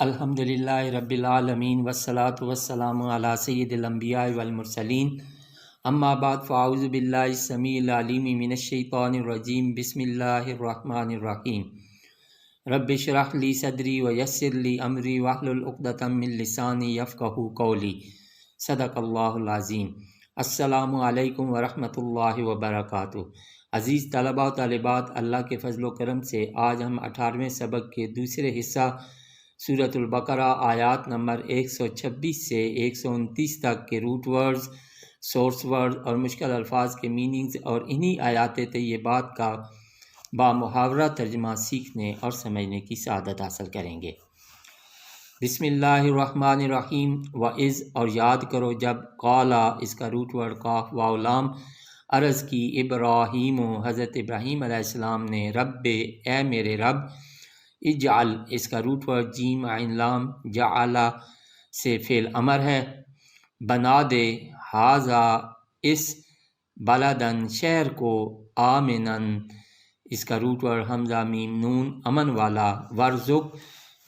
الحمدللہ رب العالمین والصلاة والسلام علی سید الانبیاء والمرسلین اما بعد فاعوذ باللہ السمیع العلیم من الشیطان الرجیم بسم اللہ الرحمن الرحیم رب اشرح لی صدری ویسر لی امری واحلل عقدۃ من لسانی یفقہوا قولی صدق اللہ العظیم۔ السلام علیکم ورحمۃ اللہ وبرکاتہ۔ عزیز طلباء و طالبات، اللہ کے فضل و کرم سے آج ہم 18ویں سبق کے دوسرے حصہ سورۃ البقرہ آیات نمبر 126 سے 129 تک کے روٹ ورڈز، سورس ورڈ اور مشکل الفاظ کے میننگز اور انہی آیات طیبات کا بامحاورہ ترجمہ سیکھنے اور سمجھنے کی سعادت حاصل کریں گے۔ بسم اللہ الرحمن الرحیم۔ وَإِذْ اور یاد کرو جب، قالا اس کا روٹ ورڈ قاف واو لام، عرض کی ابراہیم حضرت ابراہیم علیہ السلام نے، رب اے میرے رب، اجعل اس کا روٹ ورڈ جیم عین لام، جعل سے فعل امر ہے، بنا دے، ہاذا اس، بلدن شہر کو، آمنن اس کا روٹ ورڈ حمزہ میم نون امن والا، ورزق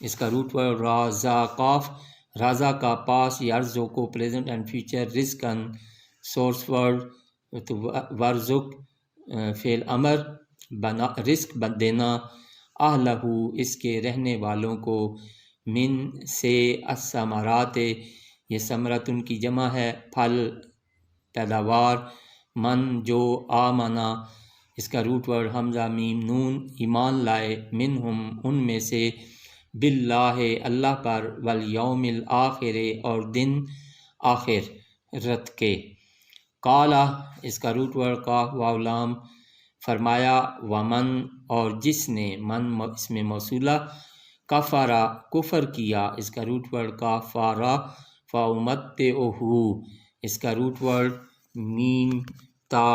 اس کا روٹ ورڈ را زا قاف، رازا کا پاس، یرزو کو پریزنٹ اینڈ فیوچر، رزقن سورس ورڈ تو ورزق فعل امر، بنا رزق دینا، اہلہ اس کے رہنے والوں کو، من سے، الثمرات یہ ثمرۃ ان کی جمع ہے، پھل پیداوار، من جو، آمنا اس کا روٹ ورڈ حمزہ میم نون ایمان لائے، منہم ان میں سے، باللہ اللہ پر، والیوم الآخر اور دن آخرت کے، قالا اس کا روٹ ورڈ قاف واو لام، فرمایا، ومن اور جس نے، من اس میں موصولہ، کفرا کفر کیا اس کا روٹ ورڈ قاف فارا، فامتعہ اس کا روٹ ورڈ میم تا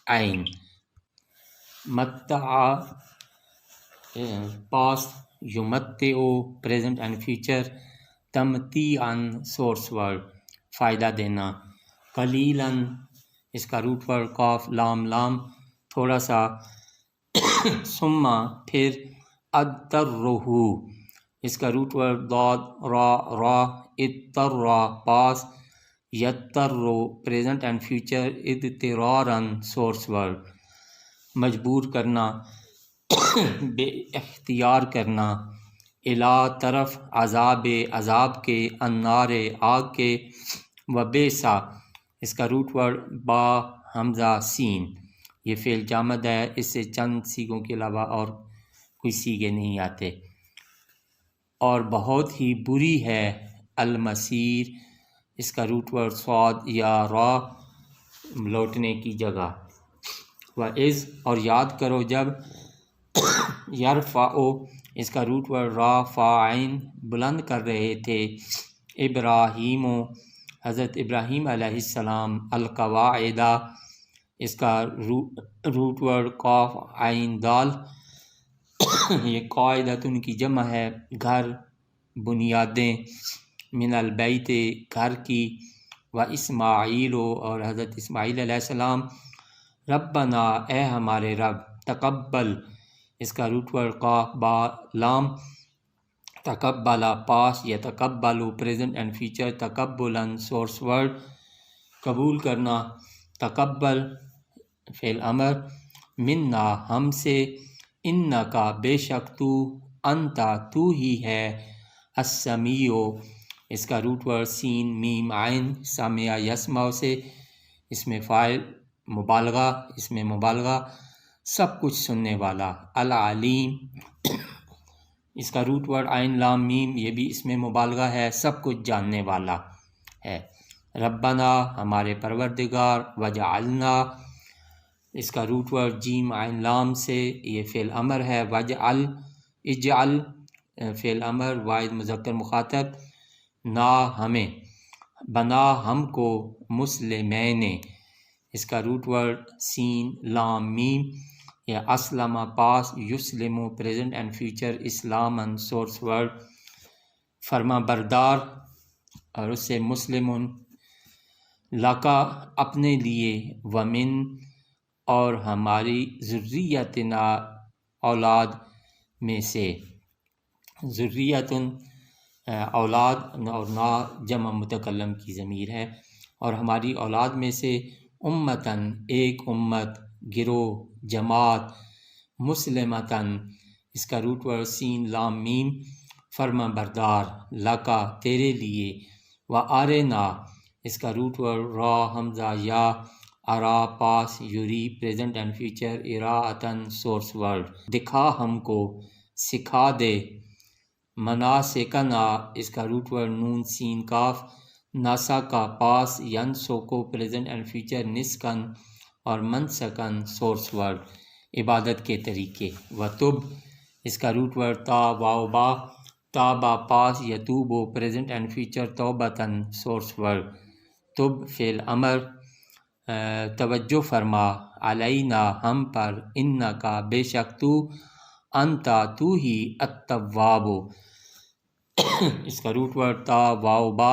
عین، متع پاسٹ، یمتع پریزنٹ اینڈ فیوچر، تمتیعاً سورس ورڈ فائدہ دینا، قلیلاً اس کا روٹ ورڈ قاف لام لام تھوڑا سا، ثم پھر، اضطرہ اس کا روٹ ورڈ ضاد را را، اضطر پاس، یضطر پریزنٹ اینڈ فیوچر، اضطراراً سورس ورڈ مجبور کرنا، بے اختیار کرنا، الی طرف، عذاب عذاب کے، النار آگ کے، وبئس اس کا روٹ ورڈ با حمزہ سین یہ فعل جامد ہے، اس سے چند سیغوں کے علاوہ اور کوئی سیغے نہیں آتے، اور بہت ہی بری ہے، المصیر اس کا روٹ ورڈ صاد یا را لوٹنے کی جگہ، وَإِذْ اور یاد کرو جب، یرفع اس کا روٹ ورڈ را فا عین بلند کر رہے تھے، ابراہیم حضرت ابراہیم علیہ السلام، القواعد اس کا روٹ ورڈ قاف عین دال یہ قاعدۃ ان کی جمع ہے، گھر، بنیادیں، من البیت گھر کی، و اسماعیل اور حضرت اسماعیل علیہ السلام، ربنا اے ہمارے رب، تقبل اس کا روٹ ورڈ قاف با لام، تقبلا پاس، یتقبل پریزنٹ اینڈ فیوچر، تقبلاً سورس ورڈ قبول کرنا، تقبل فعل امر، منا ہم سے، انکا بے شک تو، انتا تو ہی ہے، السمیع اس کا روٹ ورڈ سین میم عین، سامع یسمع سے، اس میں فاعل مبالغہ، اس میں مبالغہ، سب کچھ سننے والا، العلیم اس کا روٹ ورڈ عین لام میم یہ بھی اس میں مبالغہ ہے، سب کچھ جاننے والا ہے، ربنا ہمارے پروردگار، وجعلنا اس کا روٹ ورڈ جیم عین لام سے یہ فعل امر ہے، وجعل اجعل فعل امر واحد مذکر مخاطب، نا ہمیں، بنا ہم کو، مسلمین اس کا روٹ ورڈ سین لام میم یا اسلم پاس، یسلم پریزنٹ اینڈ فیوچر، اسلامن سورس ورڈ فرما بردار، اور اس سے مسلمن لکا اپنے لیے، ومن اور ہماری، ذریتنا اولاد میں سے، ذریتن اولاد اور نہ جمع متکلم کی ضمیر ہے، اور ہماری اولاد میں سے امتاً ایک امت، گروہ، جماعت، مسلمتاً اس کا روٹ ورڈ سین لام میم فرما بردار، لکا تیرے لیے، و آرنا اس کا روٹ ورڈ را حمزہ یا، ارا پاس، یوری پریزنٹ اینڈ فیوچر، اراعتاً سورس ورڈ، دکھا ہم کو، سکھا دے، مناسکنا اس کا روٹ ورڈ نون سین کاف، ناسا کا پاس، ینسو کو پریزنٹ اینڈ فیوچر، نسکن اور منسکن سورس ورڈ عبادت کے طریقے، وتب اس کا روٹ ورڈ تا واو با، تابا پاس، یتوبو پریزنٹ اینڈ فیوچر، توبتن سورس ورڈ، تب فعل امر، توجہ فرما، علینا ہم پر، انکا بے شک تو، انتا تو ہی، التواب اس کا روٹ ورڈ تا واو با،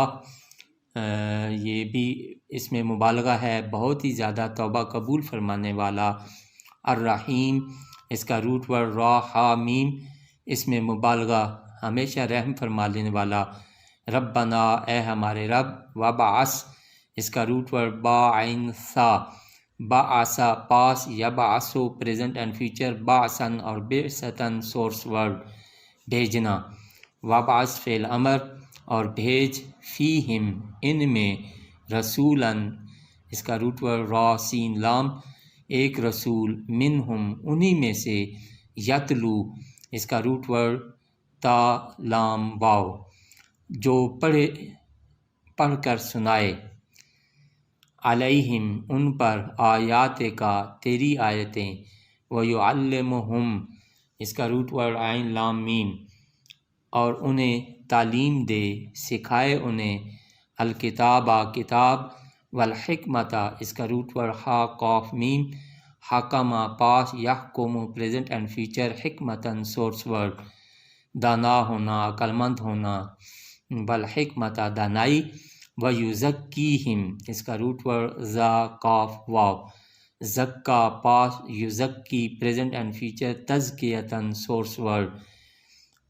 یہ بھی اس میں مبالغہ ہے، بہت ہی زیادہ توبہ قبول فرمانے والا، الرحیم اس کا روٹ ورڈ را ہا میم، اس میں مبالغہ، ہمیشہ رحم فرما لینے والا، ربنا اے ہمارے رب، وبعث اس کا روٹ ورڈ با عین سا، بعثا پاس، یبعثو پریزنٹ اینڈ فیوچر، بعثن اور بعثتن سورس ورڈ بھیجنا، وبعث فعل امر اور بھیج، فیہم ان میں، رسولاً اس کا روٹ ورڈ را سین لام ایک رسول، منہم انہی میں سے، یتلو اس کا روٹ ورڈ تا لام واو جو پڑھ کر سنائے، علیہم ان پر، آیات کا تیری آیتیں، ویعلمہم اس کا روٹ ورڈ عین لام میم اور انہیں تعلیم دے، سکھائے انہیں، الکتابہ کتاب، والحکمتہ اس کا روٹ ورڈ ہا قاف میم، حکمہ پاس، یحکم پریزنٹ اینڈ فیوچر، حکمتاً سورس ورڈ دانا ہونا، عقل مند ہونا، والحکمتہ دانائی، ویزکیہم اس کا روٹ ورڈ ذا قاف واو، زکا پاس، یزکی پریزنٹ اینڈ فیوچر، تزکیتاً سورس ورڈ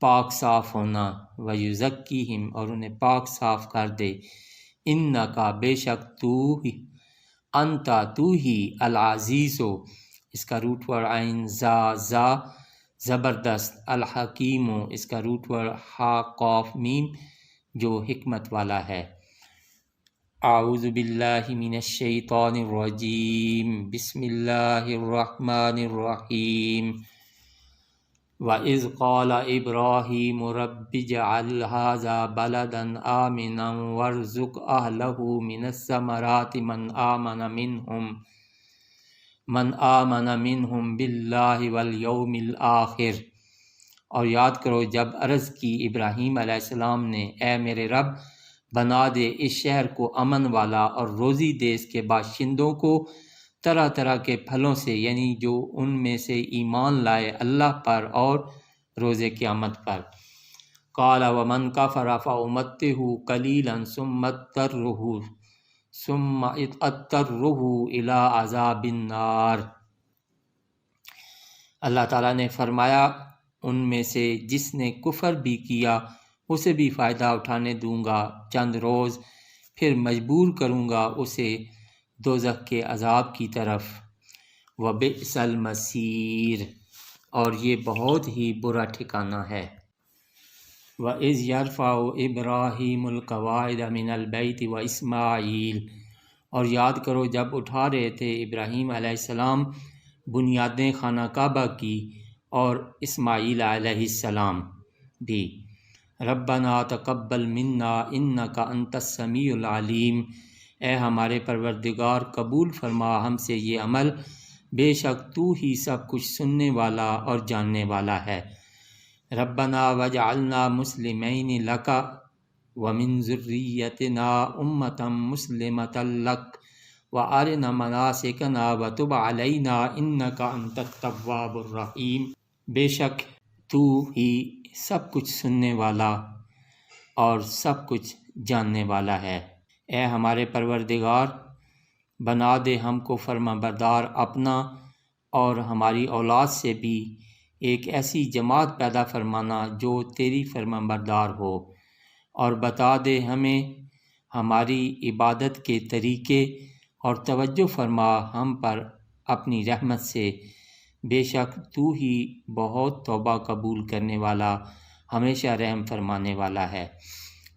پاک صاف ہونا، ویزکیہم اور انہیں پاک صاف کر دے، انکا بے شک تو ہی، انتا تو ہی، العزیزو اس کا روٹ ورڈ عین زا زبردست، الحکیم اس کا روٹ ورڈ ہا قاف میم جو حکمت والا ہے۔ اعوذ باللہ من الشیطان الرجیم، بسم اللہ الرحمن الرحیم، وَإِذْ قَالَ إِبْرَاهِيمُ رَبِّ اجْعَلْ هَٰذَا بَلَدًا آمِنًا وَارْزُقْ أَهْلَهُ مِنَ الثَّمَرَاتِ مَنْ آمَنَ مِنْهُمْ بِاللَّهِ وَالْيَوْمِ الْآخِرِ، اور یاد کرو جب عرض کی ابراہیم علیہ السلام نے، اے میرے رب بنا دے اس شہر کو امن والا اور روزی دے اس کے باشندوں کو طرح طرح کے پھلوں سے، یعنی جو ان میں سے ایمان لائے اللہ پر اور روز قیامت پر۔ قال ومن کفر فأمتعہ قلیلا ثم اضطرہ الی عذاب النار، اللہ تعالیٰ نے فرمایا ان میں سے جس نے کفر بھی کیا اسے بھی فائدہ اٹھانے دوں گا چند روز، پھر مجبور کروں گا اسے دوزخ کے عذاب کی طرف، وبئس المصیر اور یہ بہت ہی برا ٹھکانہ ہے۔ وَإِذْ يَرْفَعُ إِبْرَاهِيمُ الْقَوَاعِدَ مِنَ الْبَيْتِ وَإِسْمَاعِيلُ، اور یاد کرو جب اٹھا رہے تھے ابراہیم علیہ السلام بنیادیں خانہ کعبہ کی اور اسماعیل علیہ السلام بھی۔ ربنا تقبل منا انک انت السمیع العلیم، اے ہمارے پروردگار قبول فرما ہم سے یہ عمل، بے شک تو ہی سب کچھ سننے والا اور جاننے والا ہے۔ ربنا وجعلنا مسلمین لک ومن ذریتنا امة مسلمة لک وارنا مناسکنا وتب علینا انک انت التواب الرحیم، بے شک تو ہی سب کچھ سننے والا اور سب کچھ جاننے والا ہے۔ اے ہمارے پروردگار بنا دے ہم کو فرما بردار اپنا اور ہماری اولاد سے بھی ایک ایسی جماعت پیدا فرمانا جو تیری فرما بردار ہو، اور بتا دے ہمیں ہماری عبادت کے طریقے، اور توجہ فرما ہم پر اپنی رحمت سے، بے شک تو ہی بہت توبہ قبول کرنے والا، ہمیشہ رحم فرمانے والا ہے۔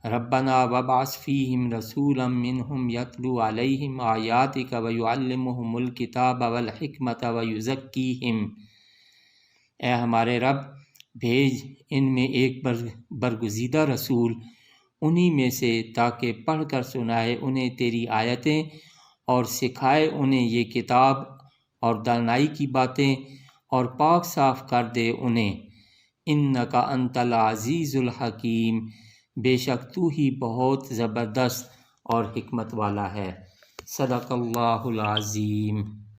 ربنا وابعث فیہم رسولا منہم یتلو علیہم آیاتک ویعلمہم الکتاب والحکمت ویزکیہم، اے ہمارے رب بھیج ان میں ایک برگزیدہ رسول انہی میں سے، تاکہ پڑھ کر سنائے انہیں تیری آیتیں اور سکھائے انہیں یہ کتاب اور دانائی کی باتیں، اور پاک صاف کر دے انہیں۔ انک انت العزیز الحکیم، بے شک تو ہی بہت زبردست اور حکمت والا ہے۔ صدق اللہ العظیم۔